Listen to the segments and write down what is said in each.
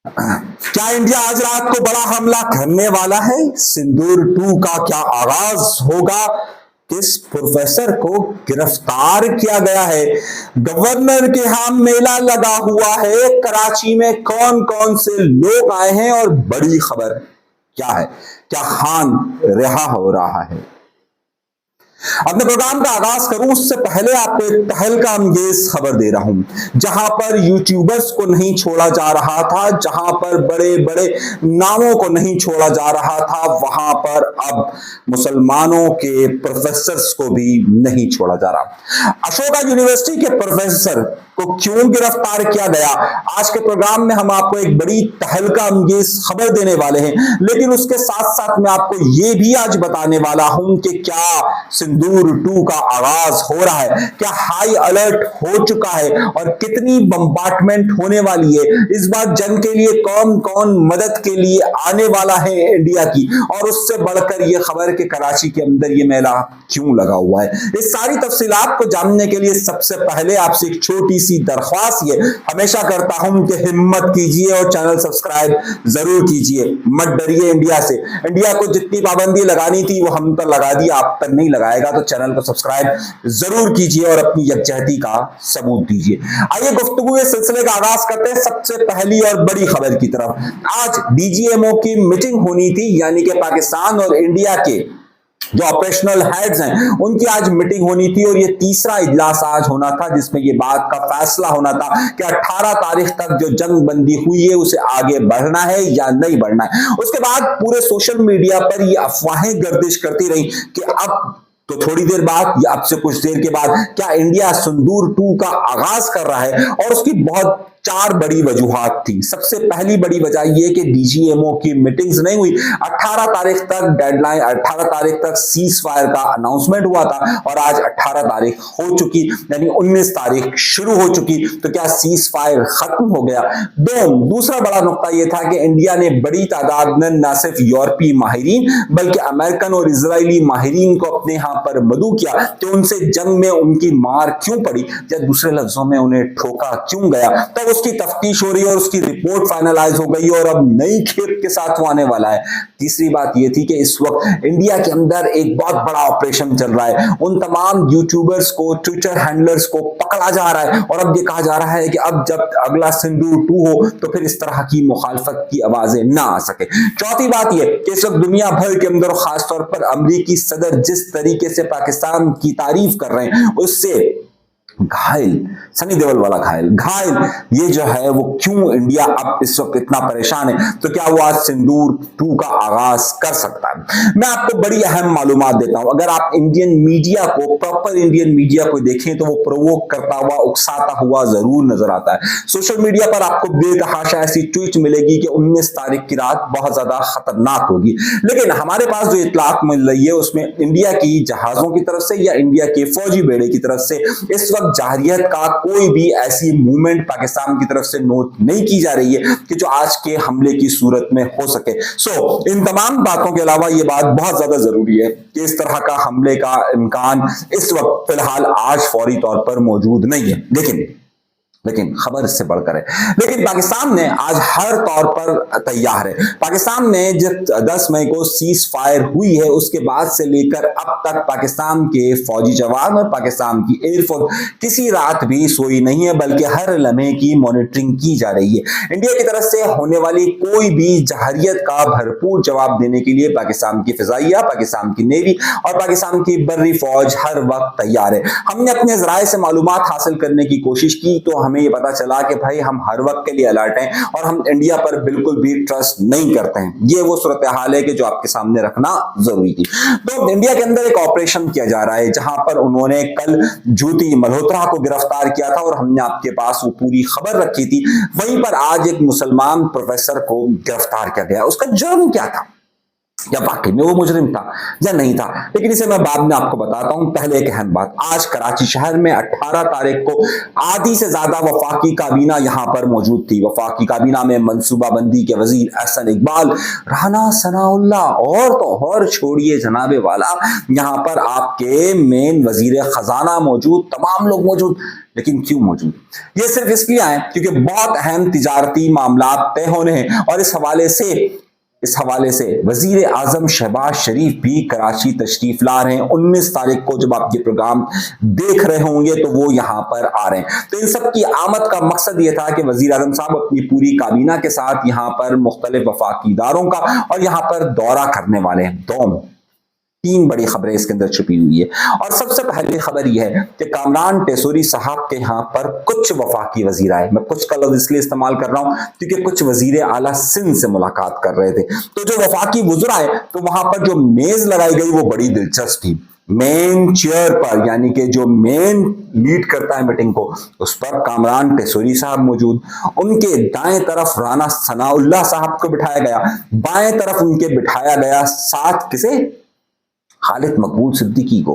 کیا انڈیا آج رات کو بڑا حملہ کرنے والا ہے؟ سندور 2 کا کیا آغاز ہوگا؟ کس پروفیسر کو گرفتار کیا گیا ہے؟ گورنر کے ہاں میلہ لگا ہوا ہے، کراچی میں کون کون سے لوگ آئے ہیں؟ اور بڑی خبر کیا ہے؟ کیا خان رہا ہو رہا ہے؟ اپنے پروگرام کا آغاز کروں اس سے پہلے آپ کو ایک تہلکہ انگیز خبر دے رہا ہوں۔ جہاں پر یوٹیوبرز کو نہیں چھوڑا جا رہا تھا، جہاں پر بڑے بڑے ناموں کو نہیں چھوڑا جا رہا تھا، وہاں پر اب مسلمانوں کے پروفیسرز کو بھی نہیں چھوڑا جا رہا۔ اشوکا یونیورسٹی کے پروفیسر کو کیوں گرفتار کیا گیا؟ آج کے پروگرام میں ہم آپ کو ایک بڑی تہلکہ انگیز خبر دینے والے ہیں، لیکن اس کے ساتھ ساتھ میں آپ کو یہ بھی آج بتانے والا ہوں کہ کیا سندور 2 کا آغاز ہو رہا ہے، کیا ہائی الرٹ ہو چکا ہے، اور کتنی بمبارڈمنٹ ہونے والی ہے اس بار جنگ کے لیے، کون کون مدد کے لیے آنے والا ہے انڈیا کی، اور اس سے بڑھ کر یہ خبر کہ کراچی کے اندر یہ میلہ کیوں لگا ہوا ہے۔ اس ساری تفصیلات کو جاننے کے لیے سب سے پہلے آپ سے ایک چھوٹی سی درخواست یہ ہمیشہ کرتا ہوں کہ ہمت کیجئے اور چینل سبسکرائب ضرور کیجئے، مت ڈریے انڈیا سے۔ انڈیا کو جتنی پابندی لگانی تھی وہ ہم پر لگا دی، آپ پر نہیں لگائے گا، تو چینل کو سبسکرائب ضرور کیجئے اور اپنی یکجہتی کا ثبوت دیجئے۔ آئیے گفتگو اس سلسلے کا آغاز کرتے ہیں سب سے پہلی اور بڑی خبر کی طرف۔ آج ڈی جی ایم او کی میٹنگ ہونی تھی، یعنی کہ پاکستان اور انڈیا کے جو آپریشنل ہیڈز ہیں ان کی آج میٹنگ ہونی تھی، اور یہ تیسرا اجلاس آج ہونا تھا جس میں یہ بات کا فیصلہ ہونا تھا کہ 18 تاریخ تک جو جنگ بندی ہوئی ہے اسے آگے بڑھنا ہے یا نہیں بڑھنا ہے۔ اس کے بعد پورے سوشل میڈیا پر یہ افواہیں گردش کرتی رہی کہ اب تو تھوڑی دیر بعد یا اب سے کچھ دیر کے بعد کیا انڈیا سندور 2 کا آغاز کر رہا ہے، اور اس کی بہت 4 بڑی وجوہات تھی۔ سب سے پہلی بڑی وجہ یہ کہ ڈی جی ایم او کی میٹنگز نہیں ہوئی، 18 تاریخ تک ڈیڈ لائن، 18 تاریخ تک سیز فائر کا اناؤنسمنٹ ہوا تھا، اور آج 18 تاریخ ہو چکی، یعنی 19 تاریخ شروع ہو چکی، تو کیا سیز فائر ختم ہو گیا؟ دوسرا بڑا نقطہ یہ تھا کہ انڈیا نے بڑی تعداد میں نہ صرف یورپی ماہرین بلکہ امریکن اور اسرائیلی ماہرین کو اپنے ہاں پر مدعو کیا کہ ان سے جنگ میں ان کی مار کیوں پڑی، یا دوسرے لفظوں میں انہیں ٹھوکا کیوں گیا۔ تب اس کی تفتیش ہو رہی ہے اور اس کی رپورٹ فائنلائز ہو گئی، اور اب نئی کھیپ کے ساتھ وہ آنے والا ہے۔ تیسری بات یہ تھی کہ اس وقت انڈیا کے اندر ایک بہت بڑا آپریشن چل رہا ہے، ان تمام یوٹیوبرز کو، ٹویٹر ہینڈلرز کو پکڑا جا رہا ہے، اور اب یہ کہا جا رہا ہے کہ اب جب اگلا سندور 2 ہو تو پھر اس طرح کی مخالفت کی آوازیں نہ آ سکے۔ چوتھی بات یہ کہ اس وقت دنیا بھر کے اندر، خاص طور پر امریکی صدر جس طریقے سے پاکستان کی تعریف کر رہے ہیں، اس سے گھائل، سنی دیول والا گھائل یہ جو ہے وہ کیوں انڈیا اب اس وقت اتنا پریشان ہے، تو کیا وہ آج سندور 2 کا آغاز کر سکتا ہے؟ میں آپ کو بڑی اہم معلومات دیتا ہوں۔ اگر آپ انڈین میڈیا کو، پراپر انڈین میڈیا کو دیکھیں تو وہ پرووک کرتا ہوا، اکساتا ہوا ضرور نظر آتا ہے۔ سوشل میڈیا پر آپ کو بے تحاشا ایسی ٹویٹ ملے گی کہ 19 تاریخ کی رات بہت زیادہ خطرناک ہوگی، لیکن ہمارے پاس جو اطلاعات مل رہی ہے اس میں انڈیا کی جہازوں کی طرف سے یا انڈیا کے فوجی بیڑے کی طرف سے اس وقت جارحیت کا کوئی بھی ایسی موومنٹ پاکستان کی طرف سے نوٹ نہیں کی جا رہی ہے کہ جو آج کے حملے کی صورت میں ہو سکے۔ ان تمام باتوں کے علاوہ یہ بات بہت زیادہ ضروری ہے کہ اس طرح کا حملے کا امکان اس وقت فی الحال آج فوری طور پر موجود نہیں ہے، لیکن خبر اس سے بڑھ کر ہے۔ لیکن پاکستان نے آج ہر طور پر تیار ہے۔ پاکستان نے جب 10 مئی کو سیز فائر ہوئی ہے اس کے بعد سے لے کر اب تک پاکستان کے فوجی جوان اور پاکستان کی ایئر فورس کسی رات بھی سوئی نہیں ہے، بلکہ ہر لمحے کی مانیٹرنگ کی جا رہی ہے۔ انڈیا کی طرف سے ہونے والی کوئی بھی جارحیت کا بھرپور جواب دینے کے لیے پاکستان کی فضائیہ، پاکستان کی نیوی اور پاکستان کی بری فوج ہر وقت تیار ہے۔ ہم نے اپنے ذرائع سے معلومات حاصل کرنے کی کوشش کی تو ہمیں یہ پتا چلا کہ بھائی ہم ہر وقت کے لیے الرٹ ہیں اور ہم انڈیا پر بالکل بھی ٹرسٹ نہیں کرتے ہیں۔ یہ وہ صورتحال ہے کہ جو آپ کے سامنے رکھنا ضروری تھی۔ تو انڈیا کے اندر ایک آپریشن کیا جا رہا ہے جہاں پر انہوں نے کل جوتی ملہوترا کو گرفتار کیا تھا، اور ہم نے آپ کے پاس وہ پوری خبر رکھی تھی۔ وہیں پر آج ایک مسلمان پروفیسر کو گرفتار کیا گیا۔ اس کا جرم کیا تھا؟ یا واقعی میں وہ مجرم تھا یا نہیں تھا، لیکن اسے میں بعد میں آپ کو بتاتا ہوں۔ پہلے ایک اہم بات، آج کراچی شہر میں 18 تاریخ کو آدھی سے زیادہ وفاقی کابینہ یہاں پر موجود تھی۔ وفاقی کابینہ میں منصوبہ بندی کے وزیر احسن اقبال، رانا ثناء اللہ اور تو اور چھوڑیے جناب والا، یہاں پر آپ کے مین وزیر خزانہ موجود، تمام لوگ موجود۔ لیکن کیوں موجود؟ یہ صرف اس لیے آئے کیونکہ بہت اہم تجارتی معاملات طے ہونے ہیں، اور اس حوالے سے وزیر اعظم شہباز شریف بھی کراچی تشریف لا رہے ہیں۔ 19 تاریخ کو جب آپ یہ پروگرام دیکھ رہے ہوں گے تو وہ یہاں پر آ رہے ہیں۔ تو ان سب کی آمد کا مقصد یہ تھا کہ وزیر اعظم صاحب اپنی پوری کابینہ کے ساتھ یہاں پر مختلف وفاقی اداروں کا اور یہاں پر دورہ کرنے والے ہیں۔ تین بڑی خبریں اس کے اندر چھپی ہوئی ہے، اور سب سے پہلی خبر یہ ہے کہ کامران ٹیسوری صاحب کے یہاں پر کچھ وفاقی وزیر آئے۔ میں کچھ کا لفظ اس لیے استعمال کر رہا ہوں کیونکہ کچھ وزیر اعلیٰ سندھ سے ملاقات کر رہے تھے۔ تو جو وفاقی وزراء آئے تو وہاں پر جو میز لگائی گئی وہ بڑی دلچسپ تھی۔ مین چیئر پر، یعنی کہ جو مین لیڈ کرتا ہے میٹنگ کو، اس پر کامران ٹیسوری صاحب موجود، ان کے دائیں طرف رانا ثناء اللہ صاحب کو بٹھایا گیا، بائیں طرف ان کے بٹھایا گیا ساتھ کسے؟ خالد مقبول صدیقی کو۔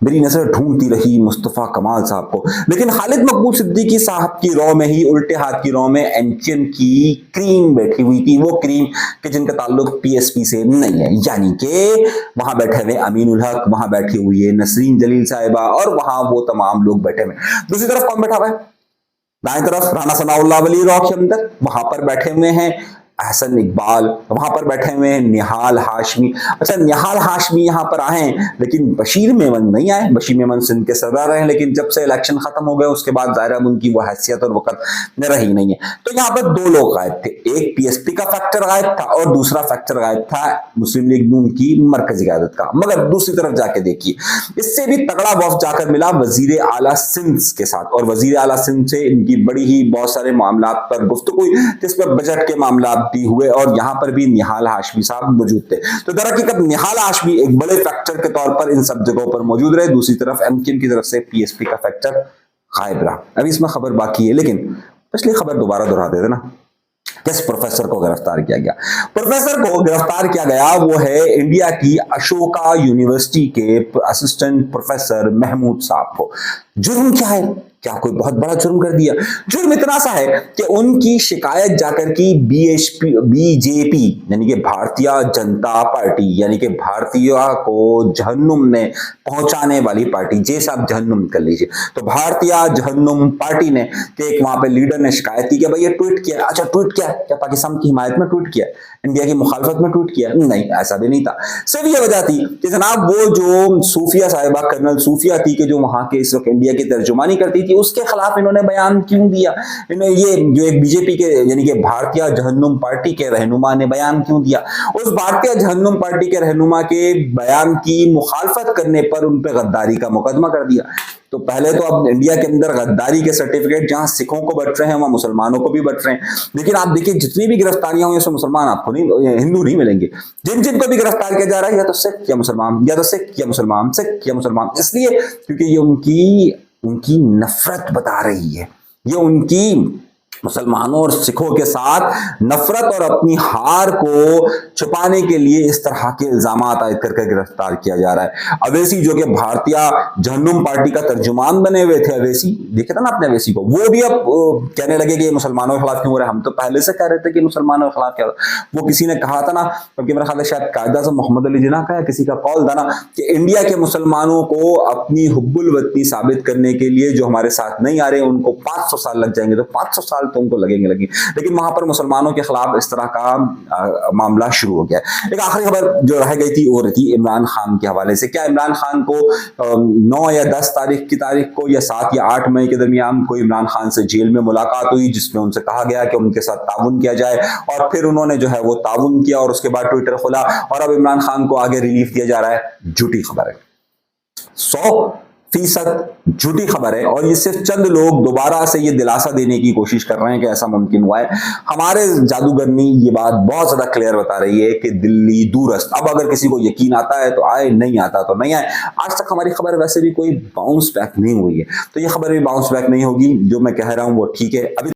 میری نظر ڈھونڈتی رہی مصطفیٰ کمال صاحب کو، لیکن خالد مقبول صدیقی صاحب کی رو میں ہی الٹے ہاتھ کی رو میں اینچین کی کریم بیٹھی ہوئی تھی، وہ کریم کہ جن کا تعلق پی ایس پی سے نہیں ہے، یعنی کہ وہاں بیٹھے ہوئے امین الحق، وہاں بیٹھی ہوئی ہے نسرین جلیل صاحبہ، اور وہاں وہ تمام لوگ بیٹھے ہوئے۔ دوسری طرف کون بیٹھا ہوا ہے؟ دائیں طرف رانا ثناء اللہ ولی رو کے اندر، وہاں پر بیٹھے ہوئے ہیں احسن اقبال، وہاں پر بیٹھے ہوئے ہیں نہال ہاشمی۔ اچھا، نہال ہاشمی یہاں پر آئے ہیں لیکن بشیر میمن نہیں آئے۔ بشیر میمن سندھ کے صدر رہے ہیں، لیکن جب سے الیکشن ختم ہو گئے اس کے بعد ظاہر ان کی وہ حیثیت اور وقت میں رہی نہیں ہے۔ تو یہاں پر دو لوگ غائب تھے، ایک پی ایس پی کا فیکٹر غائب تھا اور دوسرا فیکٹر غائب تھا مسلم لیگ نون کی مرکزی قیادت کا۔ مگر دوسری طرف جا کے دیکھیے، اس سے بھی تگڑا وفد جا کر ملا وزیر اعلیٰ سندھ کے ساتھ، اور وزیر اعلیٰ سندھ سے ان کی بڑی ہی بہت سارے معاملات پر گفتگو ہوئی، جس پر بجٹ کے معاملات بھی ہوئے، اور یہاں پر بھی نہال ہاشمی صاحب موجود تھے۔ تو درحقیقت نہال ہاشمی ایک بڑے فیکٹر کے طور پر ان سب جگہوں پر موجود رہے، دوسری طرف ایم کیو ایم کی طرف سے پی ایس پی کا فیکٹر غائب رہا۔ ابھی اس میں خبر باقی ہے، لیکن پچھلی خبر دوبارہ دہرا دیتے نا۔ کس پروفیسر کو گرفتار کیا گیا؟ پروفیسر کو گرفتار کیا گیا وہ ہے انڈیا کی اشوکا یونیورسٹی کے اسسٹنٹ پروفیسر محمود صاحب کو۔ جرم کیا ہے؟ کیا کوئی بہت بڑا جرم کر دیا؟ جرم اتنا سا ہے کہ ان کی شکایت جا کر کی بی جے پی یعنی کہ بھارتیہ جنتا پارٹی، یعنی کہ بھارتیہ کو جہنم میں پہنچانے والی پارٹی، جیسا آپ جہنم کر لیجیے، تو بھارتیہ جہنم پارٹی نے کہ ایک وہاں پہ لیڈر نے شکایت کی کہ بھائی یہ ٹویٹ کیا۔ اچھا، ٹویٹ کیا؟ کیا پاکستان کی حمایت میں ٹویٹ کیا؟ انڈیا کی مخالفت میں ٹویٹ کیا؟ نہیں، ایسا بھی نہیں تھا۔ صرف یہ وجہ تھی کہ جناب وہ جو صوفیہ صاحبہ کرنل صوفیہ تھی کہ جو وہاں کے اس وقت انڈیا کی ترجمانی کرتی تھی، اس کے خلاف انہوں نے بیان کیوں دیا؟ یہ جو ایک بی جے پی کے یعنی کہ بھارتیہ جہنم پارٹی کے رہنما نے بیان کیوں دیا؟ اس بھارتیہ جہنم پارٹی کے رہنما کے بیان کی مخالفت کرنے پر ان پہ غداری کا مقدمہ کر دیا۔ تو پہلے تو اب انڈیا کے اندر غداری کے سرٹیفکیٹ جہاں سکھوں کو بٹ رہے ہیں وہاں مسلمانوں کو بھی بٹ رہے ہیں، لیکن آپ دیکھیں جتنی بھی گرفتاریاں ہوئی اس میں مسلمان آپ کو نہیں، ہندو نہیں ملیں گے۔ جن کو بھی گرفتار کیا جا رہا ہے یا تو سکھ یا مسلمان، یا تو سکھ یا مسلمان، سکھ یا مسلمان، اس لیے کیونکہ یہ ان کی نفرت بتا رہی ہے، یہ ان کی مسلمانوں اور سکھوں کے ساتھ نفرت اور اپنی ہار کو چھپانے کے لیے اس طرح کے الزامات عائد کر کے گرفتار کیا جا رہا ہے۔ اویسی جو کہ بھارتیہ جہنم پارٹی کا ترجمان بنے ہوئے تھے، اویسی دیکھا تھا نا آپ نے اویسی کو، وہ بھی اب کہنے لگے کہ یہ مسلمانوں کے خلاف کیوں ہو رہا ہے؟ ہم تو پہلے سے کہہ رہے تھے کہ مسلمانوں کے خلاف کیا ہو رہا ہے۔ وہ کسی نے کہا تھا نا، بلکہ میرا خیال ہے شاید قائد اعظم محمد علی جناح کا یا کسی کا قول تھا نا کہ انڈیا کے مسلمانوں کو اپنی حب الوطنی ثابت کرنے کے لیے جو ہمارے ساتھ نہیں آ رہے ان کو 500 سال لگ جائیں گے، تو 500 سال تو ان کو لگیں گے، لیکن وہاں پر مسلمانوں کے خلاف اس طرح کا معاملہ شروع ہو گیا۔ ایک آخری خبر جو رہ گئی تھی وہ رہی عمران خان کے حوالے سے۔ کیا عمران خان کو 9 یا 10 تاریخ کی تاریخ کو یا 7 یا 8 مئی کے درمیان کوئی عمران خان سے جیل میں ملاقات ہوئی جس میں ان سے کہا گیا کہ ان کے ساتھ تعاون کیا جائے، اور پھر انہوں نے جو ہے وہ تعاون کیا اور اس کے بعد ٹویٹر کھولا، اور اب عمران خان کو آگے ریلیف دیا جا رہا ہے؟ جھوٹی خبر ہے، 100% جھوٹی خبر ہے، اور یہ صرف چند لوگ دوبارہ سے یہ دلاسا دینے کی کوشش کر رہے ہیں کہ ایسا ممکن ہوا ہے۔ ہمارے جادوگرنی یہ بات بہت زیادہ کلیئر بتا رہی ہے کہ دلی دورست، اب اگر کسی کو یقین آتا ہے تو آئے، نہیں آتا تو نہیں آئے۔ آج تک ہماری خبر ویسے بھی کوئی باؤنس بیک نہیں ہوئی ہے، تو یہ خبر بھی باؤنس بیک نہیں ہوگی۔ جو میں کہہ رہا ہوں وہ ٹھیک ہے۔ ابھی